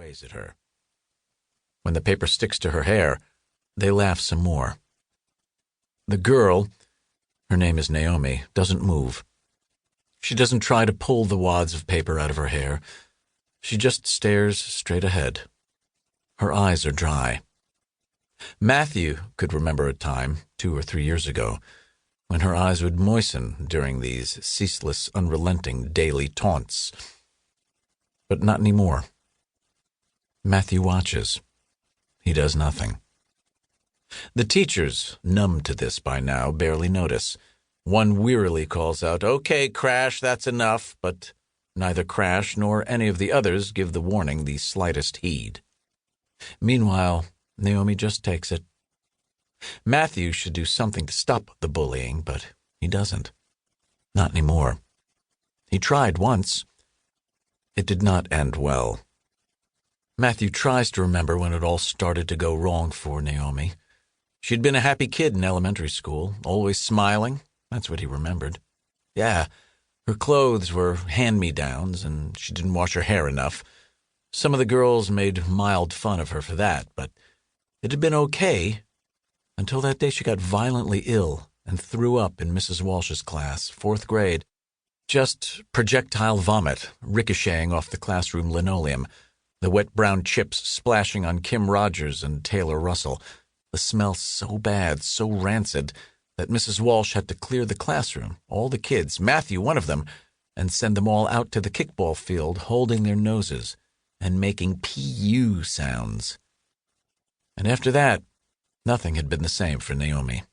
ways at her. When the paper sticks to her hair, they laugh some more. The girl, her name is Naomi, doesn't move. She doesn't try to pull the wads of paper out of her hair. She just stares straight ahead. Her eyes are dry. Matthew could remember a time, 2 or 3 years ago, when her eyes would moisten during these ceaseless, unrelenting daily taunts. But not anymore. Matthew watches. He does nothing. The teachers, numb to this by now, barely notice. One wearily calls out, "Okay, Crash, that's enough," but neither Crash nor any of the others give the warning the slightest heed. Meanwhile, Naomi just takes it. Matthew should do something to stop the bullying, but he doesn't. Not anymore. He tried once. It did not end well. Matthew tries to remember when it all started to go wrong for Naomi. She'd been a happy kid in elementary school, always smiling. That's what he remembered. Yeah, her clothes were hand-me-downs, and she didn't wash her hair enough. Some of the girls made mild fun of her for that, but it had been okay until that day she got violently ill and threw up in Mrs. Walsh's class, 4th grade. Just projectile vomit ricocheting off the classroom linoleum, the wet brown chips splashing on Kim Rogers and Taylor Russell, the smell so bad, so rancid, that Mrs. Walsh had to clear the classroom, all the kids, Matthew one of them, and send them all out to the kickball field holding their noses and making P-U sounds. And after that, nothing had been the same for Naomi.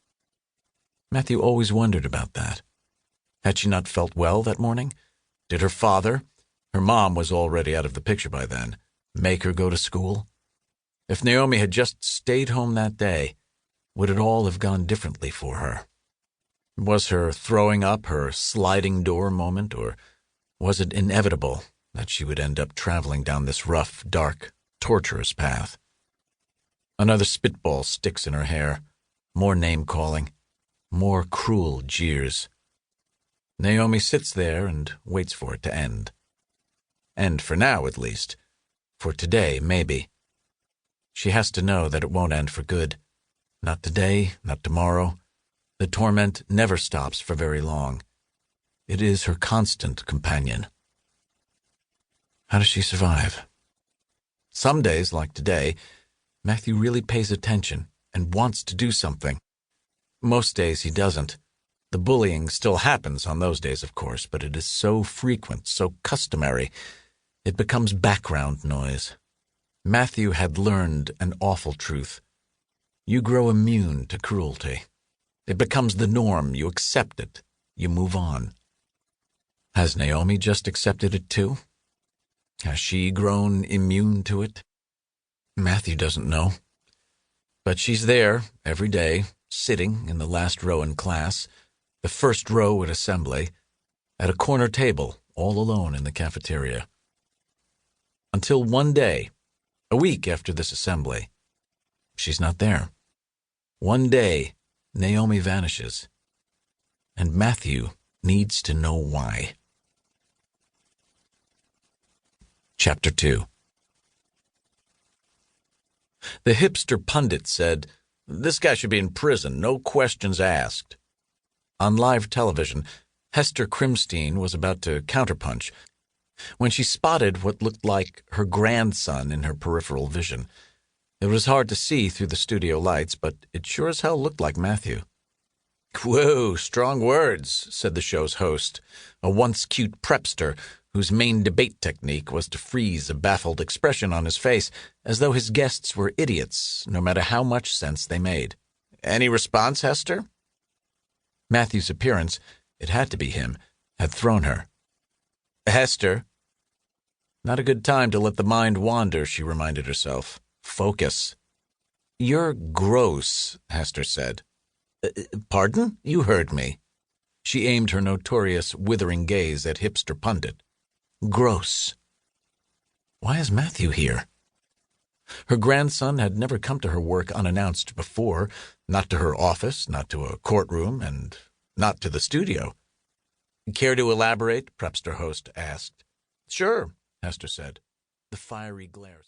Matthew always wondered about that. Had she not felt well that morning? Did her father, her mom was already out of the picture by then, make her go to school? If Naomi had just stayed home that day, would it all have gone differently for her? Was her throwing up her sliding door moment, or was it inevitable that she would end up traveling down this rough, dark, torturous path? Another spitball sticks in her hair, more name-calling, more cruel jeers. Naomi sits there and waits for it to end. End for now, at least. For today, maybe. She has to know that it won't end for good. Not today, not tomorrow. The torment never stops for very long. It is her constant companion. How does she survive? Some days, like today, Matthew really pays attention and wants to do something. Most days he doesn't. The bullying still happens on those days, of course, but it is so frequent, so customary, it becomes background noise. Matthew had learned an awful truth. You grow immune to cruelty. It becomes the norm. You accept it. You move on. Has Naomi just accepted it too? Has she grown immune to it? Matthew doesn't know. But she's there every day, sitting in the last row in class, the first row at assembly, at a corner table, all alone in the cafeteria. Until one day, a week after this assembly, she's not there. One day, Naomi vanishes, and Matthew needs to know why. Chapter 2. The hipster pundit said, "This guy should be in prison, no questions asked." On live television, Hester Crimstein was about to counterpunch when she spotted what looked like her grandson in her peripheral vision. It was hard to see through the studio lights, but it sure as hell looked like Matthew. "Whoa, strong words," said the show's host, a once cute prepster whose main debate technique was to freeze a baffled expression on his face, as though his guests were idiots, no matter how much sense they made. "Any response, Hester?" Matthew's appearance, it had to be him, had thrown her. "Hester." Not a good time to let the mind wander, she reminded herself. Focus. "You're gross," Hester said. Pardon? You heard me." She aimed her notorious withering gaze at hipster pundit. "Gross." Why is Matthew here? Her grandson had never come to her work unannounced before, not to her office, not to a courtroom, and not to the studio. "Care to elaborate?" Prepster host asked. "Sure," Hester said. The fiery glare